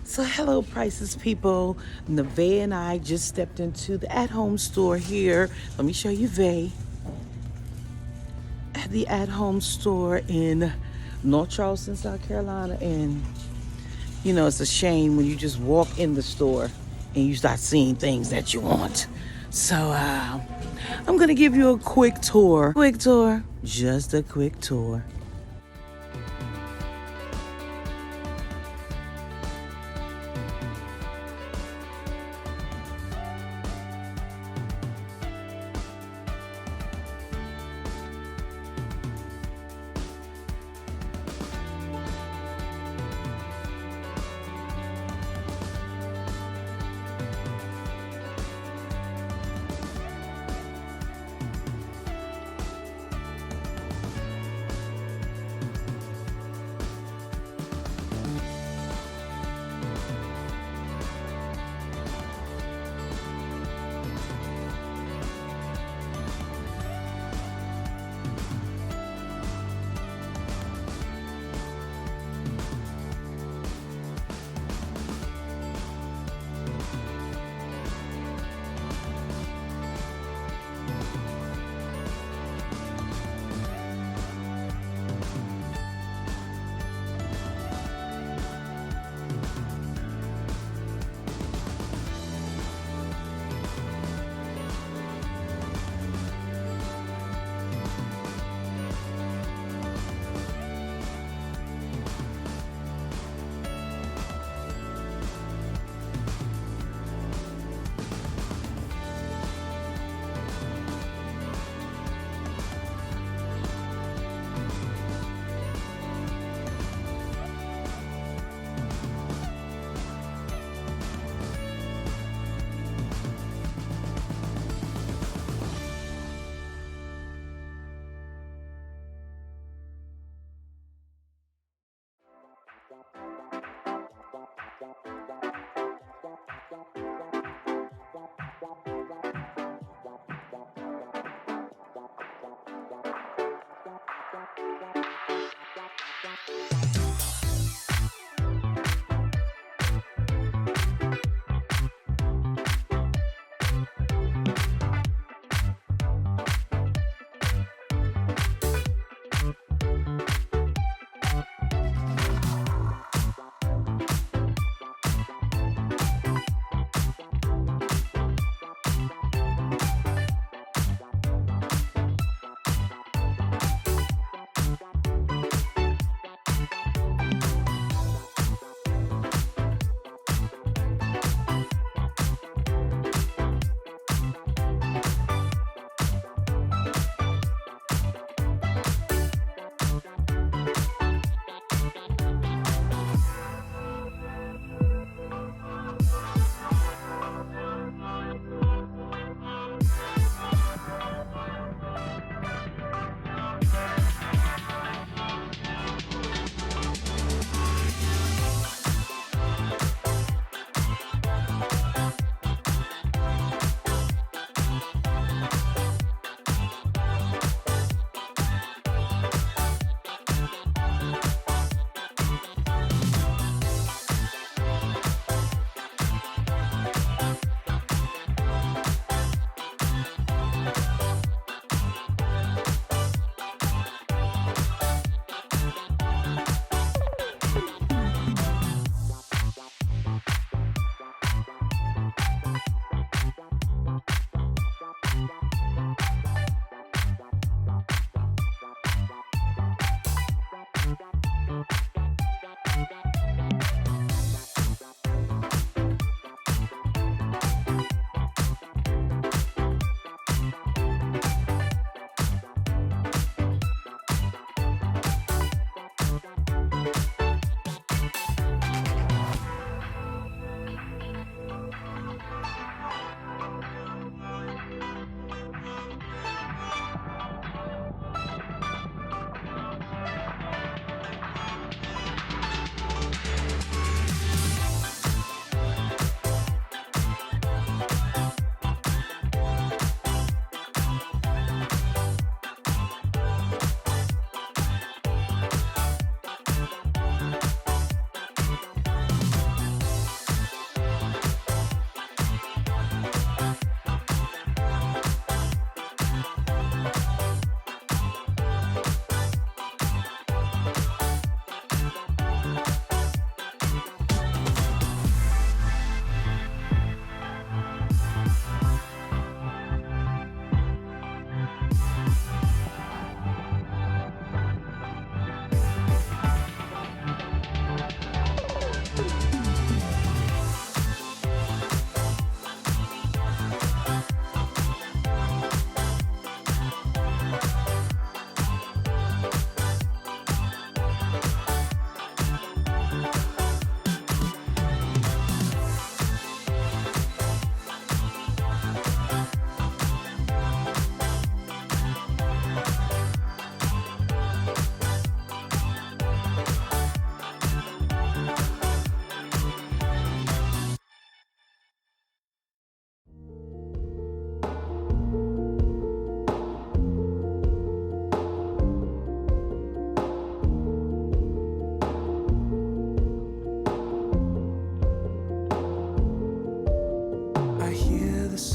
So hello Priceless people. Nevaeh and I just stepped into the at-home store here. Let me show you Vay. At the at-home store in North Charleston, South Carolina. And you know, it's a shame when you just walk in the store and you start seeing things that you want. So I'm gonna give you a quick tour. Just a quick tour.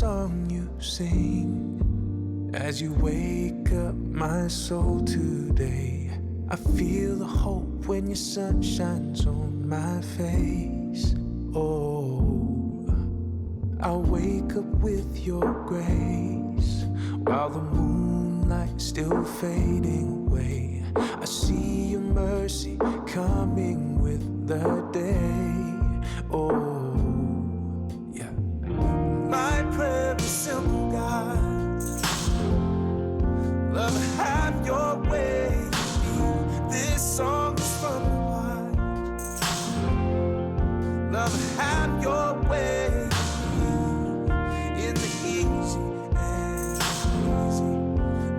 song you sing as you wake up my soul today. I feel the hope when your sun shines on my face. Oh, I'll wake up with your grace while the moonlight's still fading away. I see your mercy coming with the day. Oh, yeah. My prayer is simple, God. Love, have your way. This song is from the heart. Love, have your way. In the easy and easy,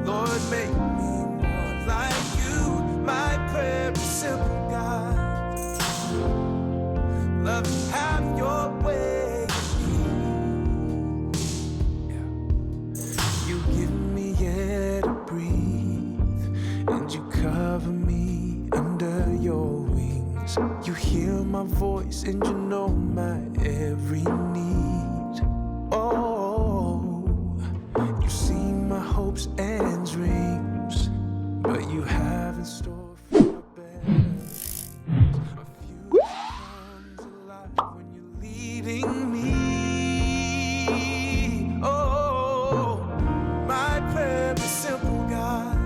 Lord, make me more like you. My prayer is simple, God. Love, have your way. Yeah. You give me air to breathe, and you cover me under your wings. You hear my voice, and you know my every need. Oh, you see my hopes and dreams, but you have in store for better things. A few comes alive when you're leading me. Oh, my prayer is simple, God.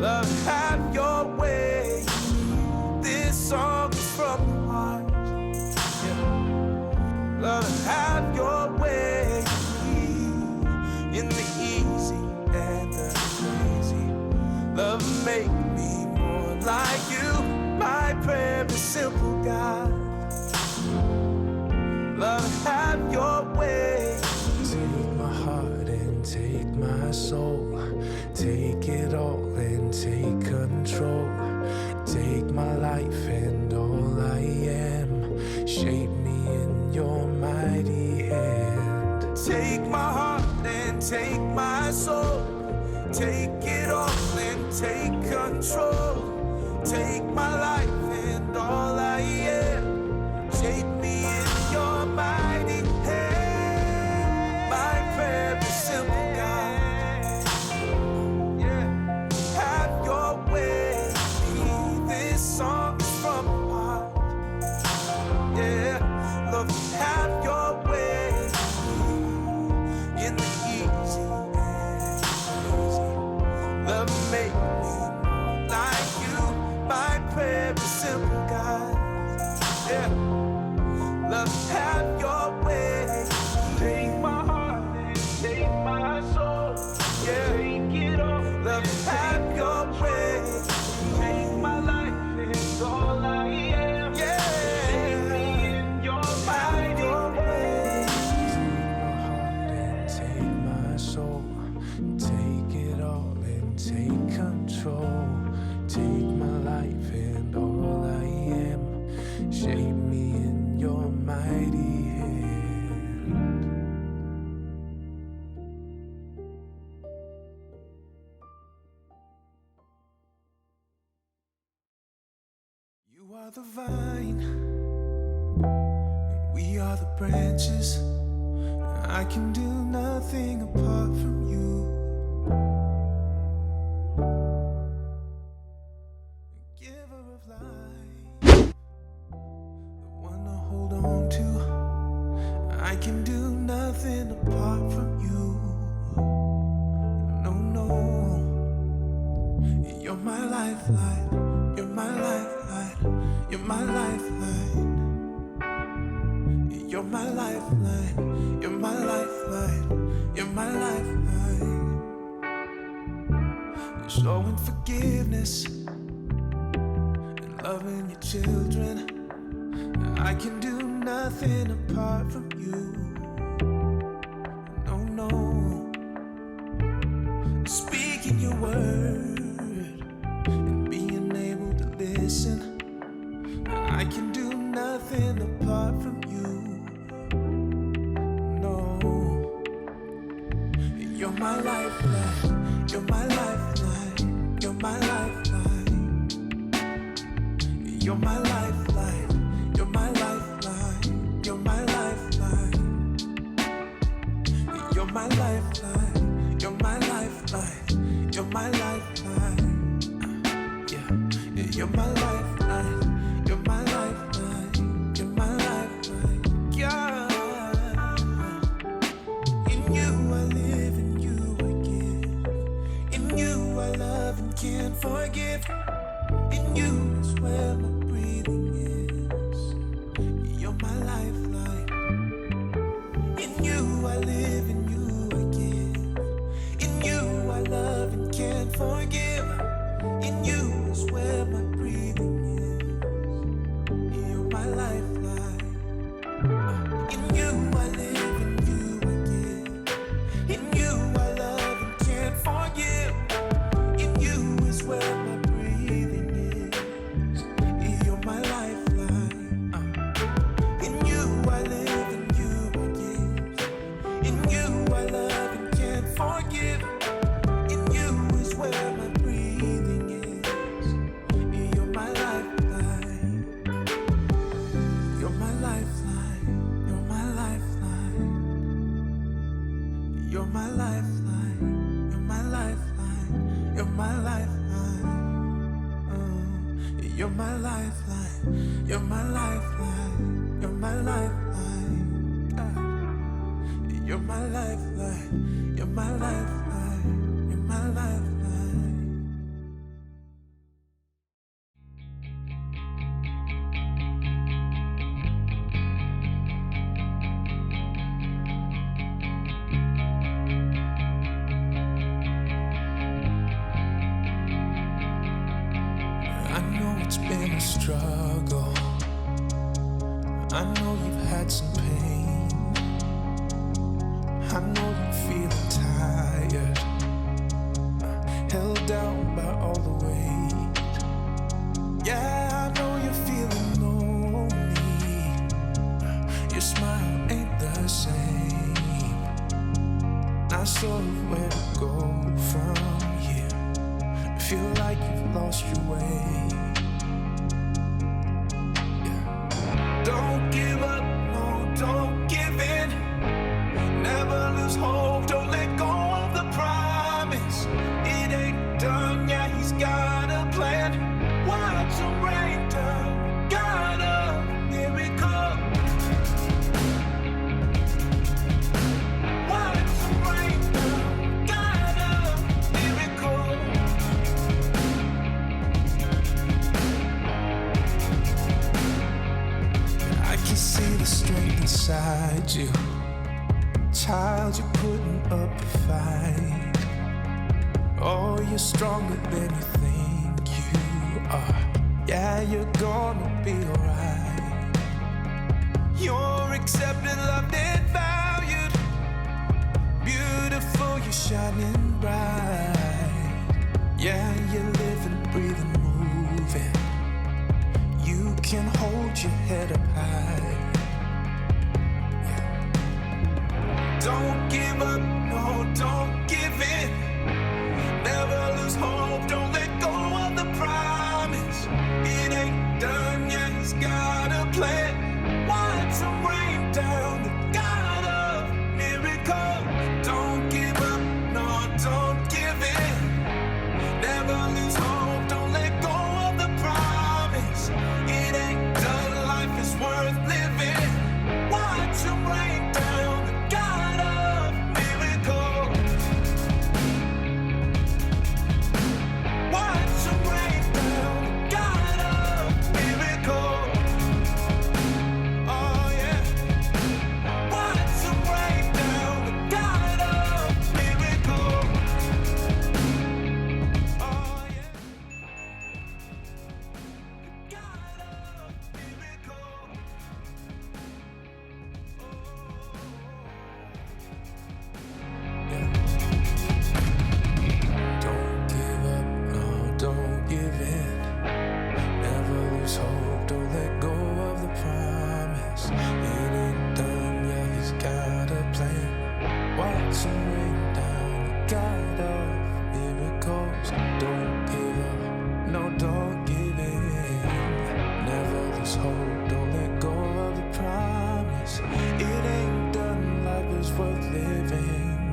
Love, have your way. This song is from the heart. Yeah. Love, have your way. In the easy and the crazy, love, make me more like you. My prayer is simple, God. Love, have your way. Take my heart and take my soul. Take it all and take control. Take my life and all I am. Shape me in your mighty hand. Take my heart and take my soul. Take it all and take control. Take my life and all I am. Shape me in your mighty hand. My prayer is simple, God. Yeah, have your way. This song is from the heart. Yeah, love, have your way. In the easy and crazy, love, make me like you. My prayer is simple, God. Yeah, love, have your way. Take my heart and take my soul. Yeah, take it all. Love, have your way. Take my life and all I am. Yeah, take me in your mighty way. Take my heart and take my soul. Take it all and take control. Take my life and all I am. Shape me in your mighty hand. You are the vine, and we are the branches. I can do nothing apart from you. Giver of life, the one to hold on to. I can do nothing apart from you. No, no. You're my lifeline. You're my lifeline. You're my lifeline. You're my lifeline. You're my lifeline. You're my lifeline. You're showing forgiveness and loving your children. I can do nothing apart from you. No, no. Speaking your word and being able to listen. I can do nothing apart from you. No. You're my lifeline. You're my lifeline. You're my lifeline. You're my lifeline. You're my lifeline. You're my lifeline. my lifeline. You're my lifeline. You're my lifeline. Yeah, you're my lifeline. You're my lifeline. You're my lifeline. Yeah. In you I live, in you I give. In you I love and can't forgive. In you is where my breathing is. You're my lifeline. In you I live, in you I give. In you I love and can't forgive. In you is where my breathing is. You're my lifeline. In you I live, in you I give. In you I love and can't forgive. In you is where my breathing is. You're my lifeline. In you I live, in you I give. In you I love and can't forgive. In you is where my breathing is. You're my lifeline. You're my lifeline. You're my lifeline. You're my lifeline. You're my lifeline. You're my lifeline. You're my lifeline. You're my lifeline. You're my lifeline. You're my lifeline. You're my lifeline. You're my lifeline. I know it's been a struggle. I know you've had some pain. I know you're feeling tired, held down by all the weight. Yeah, I know you're feeling lonely. Your smile ain't the same. Not sure where to go from here. Feel like you've lost your way. Yeah. Don't give up, no, don't give in. Never lose hope, don't let go of the promise. It ain't done, yeah, he's got a plan. Watch him rain down, got a miracle. Watch him rain down, got a miracle. I can see the strength inside you. Child, you're putting up a fight. Oh, you're stronger than you think you are. Yeah, you're gonna be alright. You're accepted, loved, and valued. Beautiful, you're shining bright. Yeah, you're living, breathing, moving. You can hold your head up high. Don't give up, no, don't give in. Never lose hope, don't let go of the promise. It ain't done yet, he's got a plan. Watch him rain down, the God of miracles. Don't give up, no, don't give in. Never lose hope, don't let go of the promise. It ain't done, life is worth living. Watch him rain down, the God of miracles. Watch him rain down, the God of miracles. Oh yeah. Watch him rain down, the God of miracles. Oh yeah. The God of miracles. Don't give up, no, don't give in. Never lose hope, don't let go of the promise. It ain't done, yeah, he's got a plan. Watch him rain down, the God of miracles. Don't give up, no, don't give in. Never lose hope, don't let go of the promise. It ain't done, life is worth living.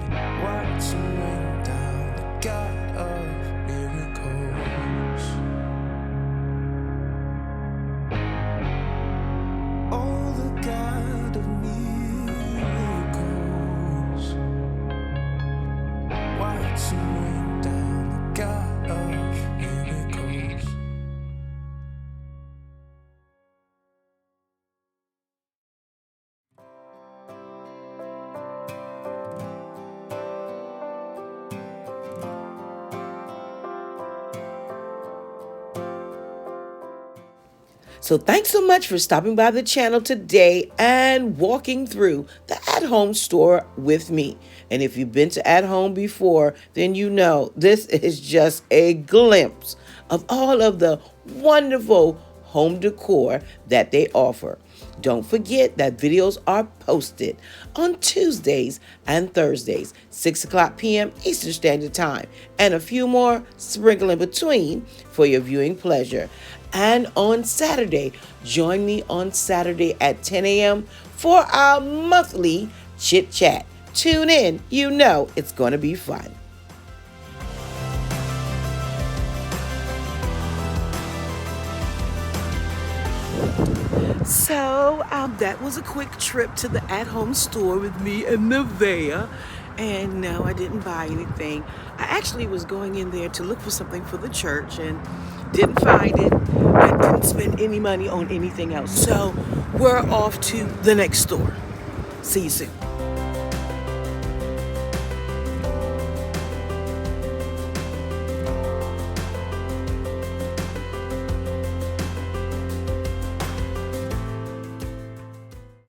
So thanks so much for stopping by the channel today and walking through the at-home store with me. And if you've been to at home before, then you know this is just a glimpse of all of the wonderful home decor that they offer. Don't forget that videos are posted on Tuesdays and Thursdays, 6 o'clock p.m. Eastern Standard Time, and a few more sprinkle in between for your viewing pleasure. And on Saturday, join me on Saturday at 10 a.m. for our monthly chit chat. Tune in, you know it's going to be fun. So that was a quick trip to the at-home store with me and Nevaeh. And no, I didn't buy anything. I actually was going in there to look for something for the church and didn't find it. I didn't spend any money on anything else. So we're off to the next store. See you soon.